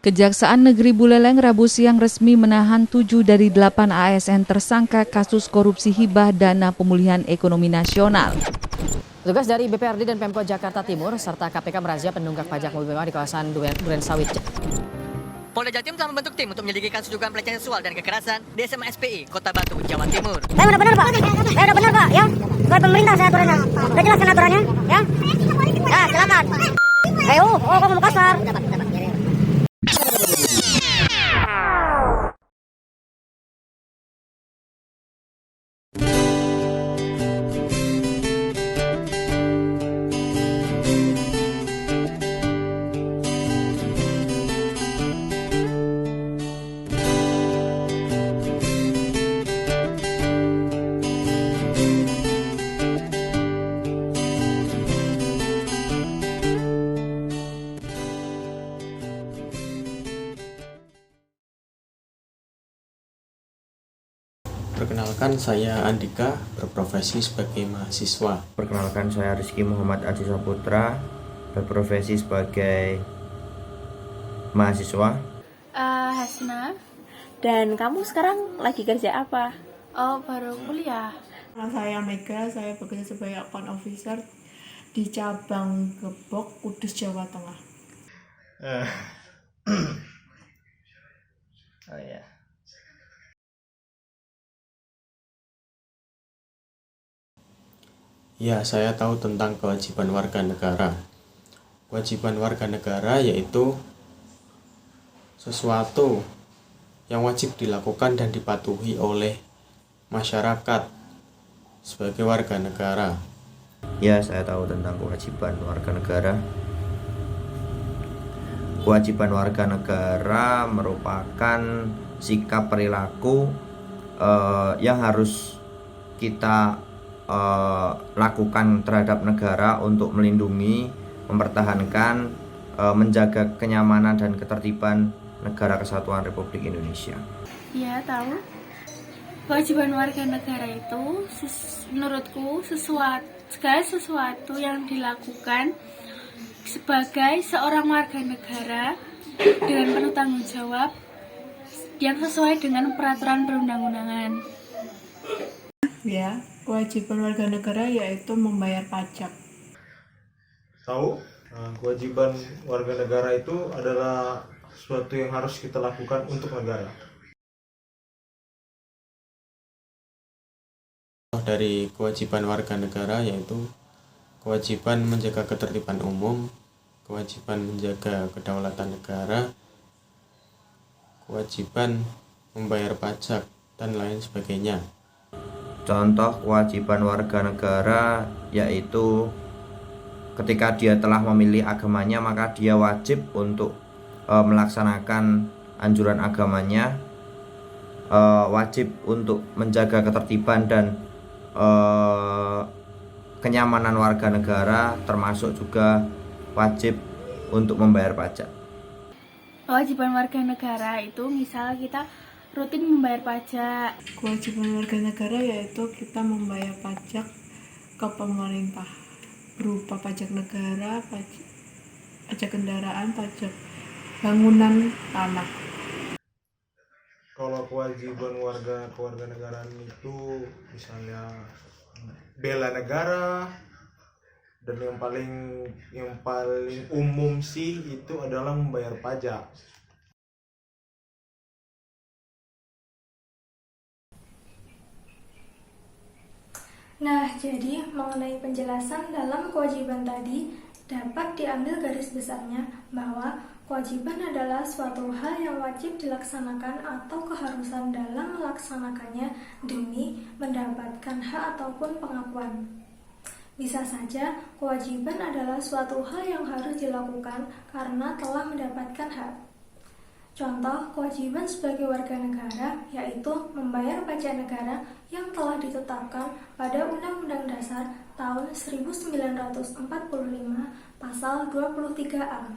Kejaksaan Negeri Buleleng Rabu siang resmi menahan 7 dari 8 ASN tersangka kasus korupsi hibah dana pemulihan ekonomi nasional. Petugas dari BPRD dan Pemkot Jakarta Timur serta KPK merazia penunggak pajak mobil mewah di kawasan Duren Sawit. Polda Jatim telah membentuk tim untuk menyelidiki kasus dugaan pelecehan seksual dan kekerasan di SMA SPI, Kota Batu, Jawa Timur. Saya udah benar Pak, saya udah benar Pak, ya. Sesuai pemerintah saya aturannya. Udah jelaskan aturannya, ya. Ya silakan. Ayo, kamu kasar. Perkenalkan, saya Andika, berprofesi sebagai mahasiswa. Perkenalkan, saya Rizky Muhammad Aziz Saputra, berprofesi sebagai mahasiswa. Hasna. Dan kamu sekarang lagi kerja apa? Oh, baru kuliah. Saya Mega, saya bekerja sebagai account officer di cabang Gebok, Kudus, Jawa Tengah. Oh ya. Ya, saya tahu tentang kewajiban warga negara. Kewajiban warga negara yaitu sesuatu yang wajib dilakukan dan dipatuhi oleh masyarakat sebagai warga negara. Ya, saya tahu tentang kewajiban warga negara. Kewajiban warga negara merupakan sikap perilaku yang harus kita lakukan terhadap negara untuk melindungi, mempertahankan, menjaga kenyamanan dan ketertiban negara kesatuan Republik Indonesia. Ya, tahu. Kewajiban warga negara itu menurutku segala sesuatu yang dilakukan sebagai seorang warga negara dengan penuh tanggung jawab yang sesuai dengan peraturan perundang-undangan. Ya, kewajiban warga negara yaitu membayar pajak. Tahu, kewajiban warga negara itu adalah sesuatu yang harus kita lakukan untuk negara. Dari kewajiban warga negara yaitu kewajiban menjaga ketertiban umum, kewajiban menjaga kedaulatan negara, kewajiban membayar pajak, dan lain sebagainya. Contoh kewajiban warga negara yaitu ketika dia telah memilih agamanya, maka dia wajib untuk melaksanakan anjuran agamanya, wajib untuk menjaga ketertiban dan kenyamanan warga negara, termasuk juga wajib untuk membayar pajak. Kewajiban warga negara itu misal kita rutin membayar pajak. Kewajiban warga negara yaitu kita membayar pajak ke pemerintah berupa pajak negara, pajak kendaraan, pajak bangunan tanah. Kalau kewajiban warga kewarganegaraan itu misalnya bela negara, dan yang paling umum sih itu adalah membayar pajak. Nah, jadi mengenai penjelasan dalam kewajiban tadi dapat diambil garis besarnya bahwa kewajiban adalah suatu hal yang wajib dilaksanakan atau keharusan dalam melaksanakannya demi mendapatkan hak ataupun pengakuan. Bisa saja kewajiban adalah suatu hal yang harus dilakukan karena telah mendapatkan hak. Contoh kewajiban sebagai warga negara yaitu membayar pajak negara yang telah ditetapkan pada Undang-Undang Dasar tahun 1945 pasal 23A.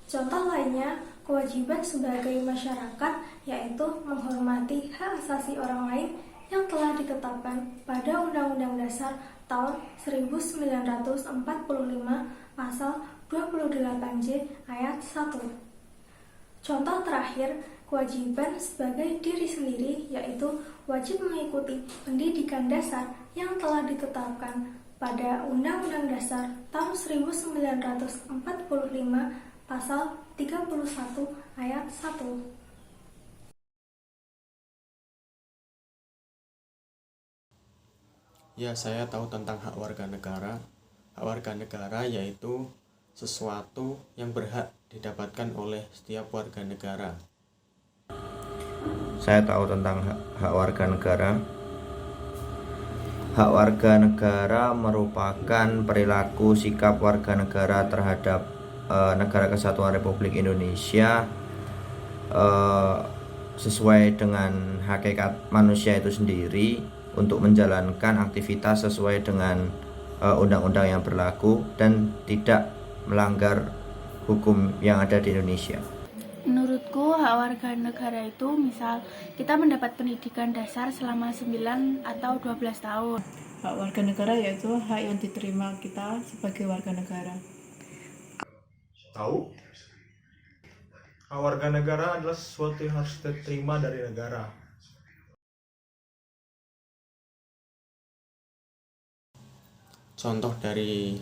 Contoh lainnya, kewajiban sebagai masyarakat yaitu menghormati hak asasi orang lain yang telah ditetapkan pada Undang-Undang Dasar tahun 1945 pasal 28J ayat 1. Contoh terakhir, kewajiban sebagai diri sendiri yaitu wajib mengikuti pendidikan dasar yang telah ditetapkan pada Undang-Undang Dasar tahun 1945 pasal 31 ayat 1. Ya, saya tahu tentang hak warga negara. Hak warga negara yaitu sesuatu yang berhak didapatkan oleh setiap warga negara. Saya tahu tentang hak warga negara. Hak warga negara merupakan perilaku sikap warga negara terhadap Negara Kesatuan Republik Indonesia sesuai dengan hakikat manusia itu sendiri untuk menjalankan aktivitas sesuai dengan undang-undang yang berlaku dan tidak melanggar hukum yang ada di Indonesia. Menurutku hak warga negara itu misal kita mendapat pendidikan dasar selama 9 atau 12 tahun. Hak warga negara yaitu hak yang diterima kita sebagai warga negara. Tahu? Hak warga negara adalah sesuatu yang harus diterima dari negara. Contoh dari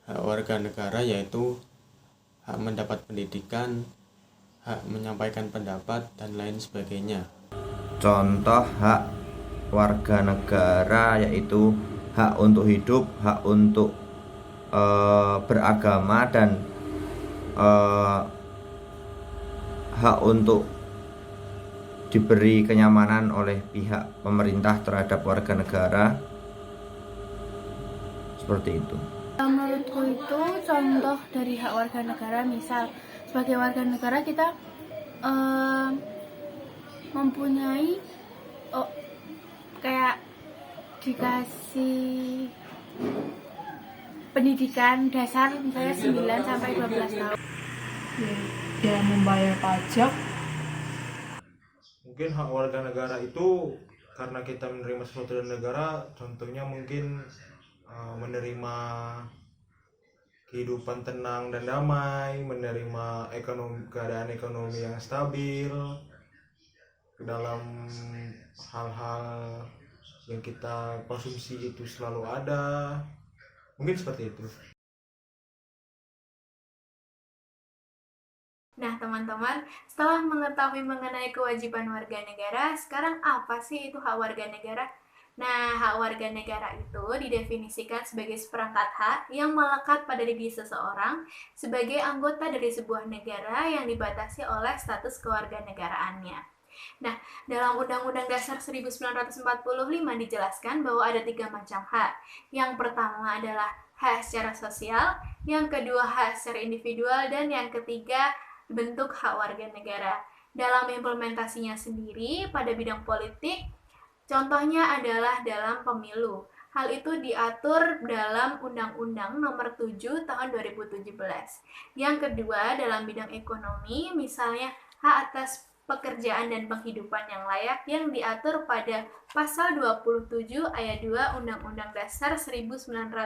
hak warga negara yaitu hak mendapat pendidikan, hak menyampaikan pendapat, dan lain sebagainya. Contoh hak warga negara yaitu hak untuk hidup, hak untuk beragama, dan hak untuk diberi kenyamanan oleh pihak pemerintah terhadap warga negara. Seperti itu. Menurutku itu contoh dari hak warga negara, misal sebagai warga negara kita mempunyai kayak dikasih pendidikan dasar misalnya 9 sampai 12 tahun. Ya, membayar pajak. Mungkin hak warga negara itu karena kita menerima sesuatu dari negara, contohnya mungkin menerima kehidupan tenang dan damai, menerima keadaan ekonomi yang stabil, dalam hal-hal yang kita konsumsi itu selalu ada, mungkin seperti itu. Nah, teman-teman, setelah mengetahui mengenai kewajiban warga negara, sekarang apa sih itu hak warga negara? Nah, hak warga negara itu didefinisikan sebagai seperangkat hak yang melekat pada diri seseorang sebagai anggota dari sebuah negara yang dibatasi oleh status kewarganegaraannya. Nah, dalam Undang-Undang Dasar 1945 dijelaskan bahwa ada 3 macam hak. Yang pertama adalah hak secara sosial, yang kedua hak secara individual, dan yang ketiga bentuk hak warga negara. Dalam implementasinya sendiri pada bidang politik, contohnya adalah dalam pemilu. Hal itu diatur dalam Undang-Undang Nomor 7 Tahun 2017. Yang kedua, dalam bidang ekonomi, misalnya hak atas pekerjaan dan penghidupan yang layak yang diatur pada Pasal 27 Ayat 2 Undang-Undang Dasar 1945.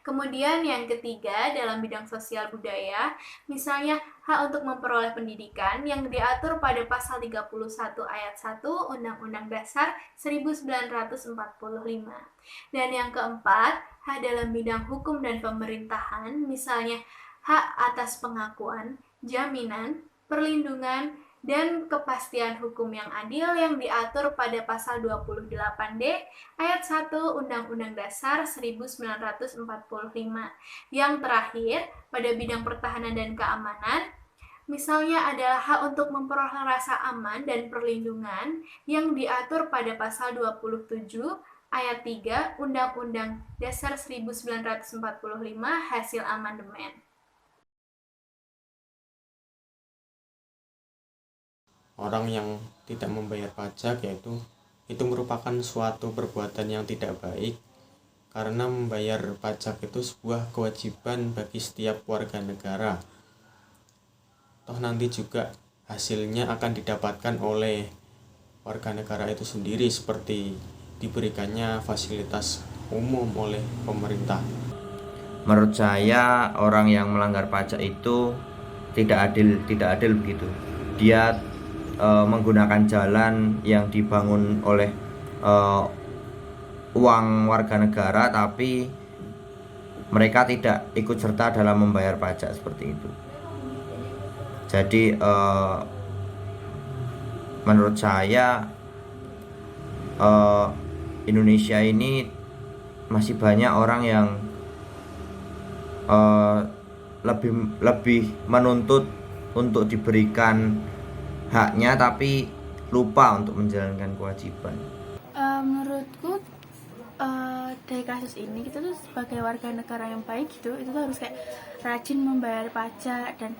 Kemudian yang ketiga, dalam bidang sosial budaya, misalnya hak untuk memperoleh pendidikan yang diatur pada Pasal 31 Ayat 1 Undang-Undang Dasar 1945. Dan yang keempat, hak dalam bidang hukum dan pemerintahan, misalnya hak atas pengakuan, jaminan, perlindungan, dan kepastian hukum yang adil yang diatur pada Pasal 28D Ayat 1 Undang-Undang Dasar 1945. Yang terakhir, pada bidang pertahanan dan keamanan, misalnya adalah hak untuk memperoleh rasa aman dan perlindungan yang diatur pada Pasal 27 Ayat 3 Undang-Undang Dasar 1945 hasil amandemen. Orang yang tidak membayar pajak itu merupakan suatu perbuatan yang tidak baik, karena membayar pajak itu sebuah kewajiban bagi setiap warga negara. Toh nanti juga hasilnya akan didapatkan oleh warga negara itu sendiri, seperti diberikannya fasilitas umum oleh pemerintah. Menurut saya, orang yang melanggar pajak itu tidak adil begitu. Dia menggunakan jalan yang dibangun oleh uang warga negara, tapi mereka tidak ikut serta dalam membayar pajak seperti itu. Jadi menurut saya Indonesia ini masih banyak orang yang lebih menuntut untuk diberikan haknya tapi lupa untuk menjalankan kewajiban. Menurutku dari kasus ini kita tuh sebagai warga negara yang baik gitu, itu tuh harus kayak rajin membayar pajak, dan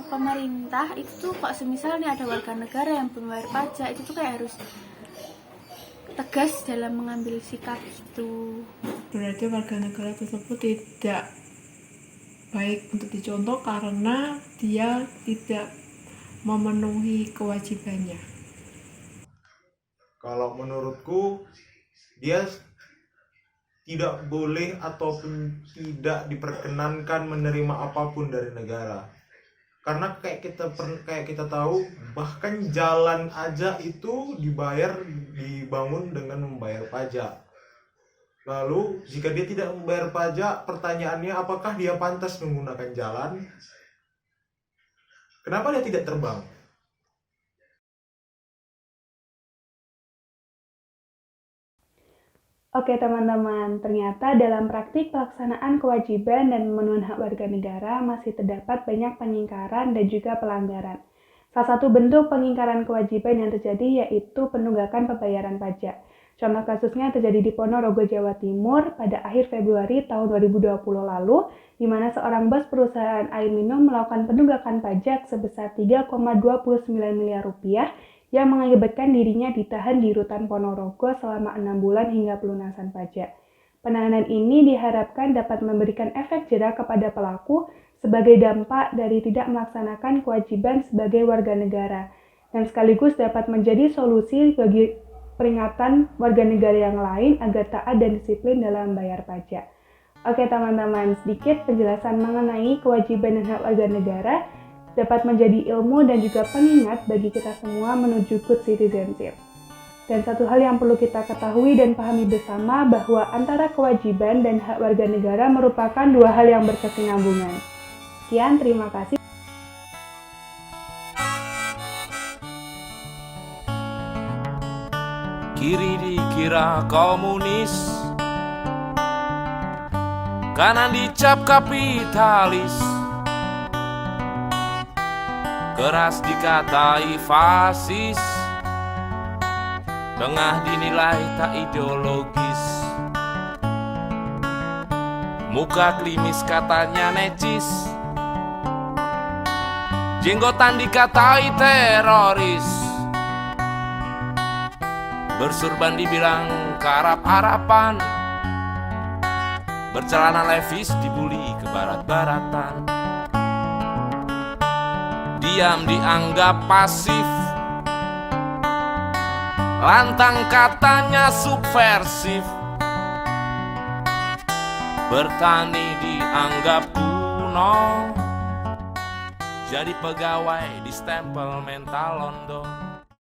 pemerintah itu tuh kok semisal nih ada warga negara yang membayar pajak, itu tuh kayak harus tegas dalam mengambil sikap itu. Berarti warga negara tersebut tidak baik untuk dicontoh karena dia tidak memenuhi kewajibannya. Kalau menurutku dia tidak boleh ataupun tidak diperkenankan menerima apapun dari negara. Karena kayak kita tahu, bahkan jalan aja itu dibangun dengan membayar pajak. Lalu jika dia tidak membayar pajak, pertanyaannya apakah dia pantas menggunakan jalan? Kenapa dia tidak terbang? Oke teman-teman, ternyata dalam praktik pelaksanaan kewajiban dan pemenuhan hak warga negara masih terdapat banyak pengingkaran dan juga pelanggaran. Salah satu bentuk pengingkaran kewajiban yang terjadi yaitu penunggakan pembayaran pajak. Contoh kasusnya terjadi di Ponorogo, Jawa Timur pada akhir Februari tahun 2020 lalu, di mana seorang bos perusahaan air minum melakukan penunggakan pajak sebesar 3,29 miliar rupiah yang mengakibatkan dirinya ditahan di rutan Ponorogo selama 6 bulan hingga pelunasan pajak. Penahanan ini diharapkan dapat memberikan efek jera kepada pelaku sebagai dampak dari tidak melaksanakan kewajiban sebagai warga negara, dan sekaligus dapat menjadi solusi bagi peringatan warga negara yang lain agar taat dan disiplin dalam membayar pajak. Oke teman-teman, sedikit penjelasan mengenai kewajiban dan hak warga negara dapat menjadi ilmu dan juga pengingat bagi kita semua menuju good citizenship. Dan satu hal yang perlu kita ketahui dan pahami bersama bahwa antara kewajiban dan hak warga negara merupakan dua hal yang berkesinambungan. Sekian, terima kasih. Kiri dikira komunis, kanan dicap kapitalis, keras dikatai fasis, tengah dinilai tak ideologis, muka klimis katanya necis, jenggotan dikatai teroris, bersurban dibilang karap-arapan, bercelana levis dibully ke barat-baratan, diam dianggap pasif, lantang katanya subversif, bertani dianggap kuno, jadi pegawai di stempel mental Londo.